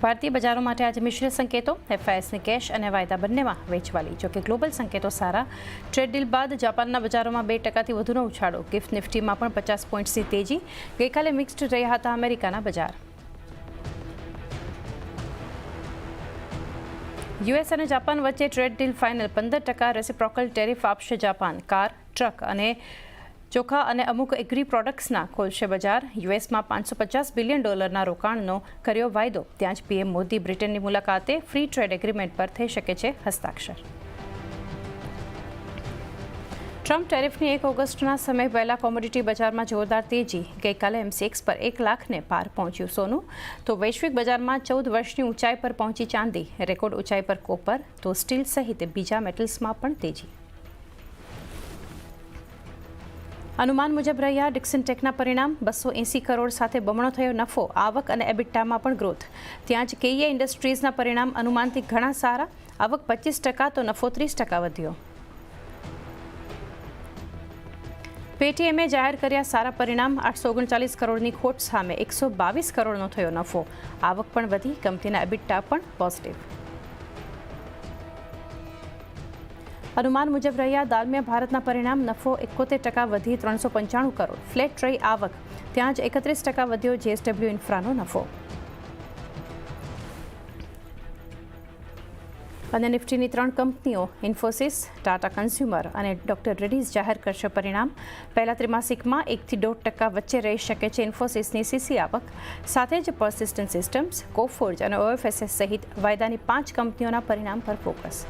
ભારતીય બજારો માટે આજે મિશ્ર સંકેતો. એફઆઈએસની કેશ અને વાયદા બંનેમાં વેચવાલી. જોકે ગ્લોબલ સંકેતો સારા. ટ્રેડ ડીલ બાદ જાપાનના બજારોમાં 2%થી વધુનો ઉછાળો. ગિફ્ટ નિફ્ટીમાં પણ 50 પોઈન્ટ્સની તેજી. ગઈકાલે મિક્સ્ડ રહ્યા હતા અમેરિકાના બજાર. યુએસ અને જાપાન વચ્ચે trade deal final. 15% reciprocal tariff આપશે જાપાન. કાર, ટ્રક અને ચોખા અને અમુક એગ્રી પ્રોડક્ટ્સના ખોલશે બજાર. યુએસમાં $550 બિલિયન રોકાણનો કર્યો વાયદો. ત્યાં જ પીએમ મોદી બ્રિટનની મુલાકાતે. ફ્રી ટ્રેડ એગ્રીમેન્ટ પર થઈ શકે છે હસ્તાક્ષર. ટ્રમ્પ ટેરિફની 1 ઓગસ્ટના સમય પહેલા કોમોડિટી બજારમાં જોરદાર તેજી. ગઈકાલે MCX પર 1 લાખને પાર પહોંચ્યું સોનું. તો વૈશ્વિક બજારમાં 14 વર્ષની ઊંચાઈ પર પહોંચી ચાંદી. રેકોર્ડ ઊંચાઈ પર કોપર. તો સ્ટીલ સહિત બીજા મેટલ્સમાં પણ તેજી. અનુમાન મુજબ રહ્યા ડિક્સન ટેકના પરિણામ. 280 કરોડ સાથે બમણો થયો નફો. આવક અને એબિટામાં પણ ગ્રોથ. ત્યાં જ KEA ઇન્ડસ્ટ્રીઝના પરિણામ અનુમાનથી ઘણા સારા. આવક 25%, તો નફો 30% વધ્યો. પેટીએમએ જાહેર કર્યા સારા પરિણામ. 839 કરોડની ખોટ સામે 122 કરોડનો થયો નફો. આવક પણ વધી. કંપનીના એબિટા પણ પોઝિટિવ. અનુમાન મુજબ રહ્યા દાલમિયા ભારતના પરિણામ. નફો 71% વધી 395 કરોડ. ફ્લેટ રહી આવક. ત્યાં જ 31% વધ્યો JSW ઇન્ફ્રાનો નફો. અને નિફ્ટીની 3 કંપનીઓ ઇન્ફોસિસ, ટાટા કન્ઝ્યુમર અને ડોક્ટર રેડ્ડીઝ જાહેર કરશે પરિણામ. પહેલા ત્રિમાસિકમાં 1 થી 1.5% વચ્ચે રહી શકે છે ઇન્ફોસિસની CC આવક. સાથે જ પર્સિસ્ટન્ટ સિસ્ટમ્સ, કોફોર્જ અને OFSS સહિત વાયદાની 5 કંપનીઓના પરિણામ પર ફોકસ.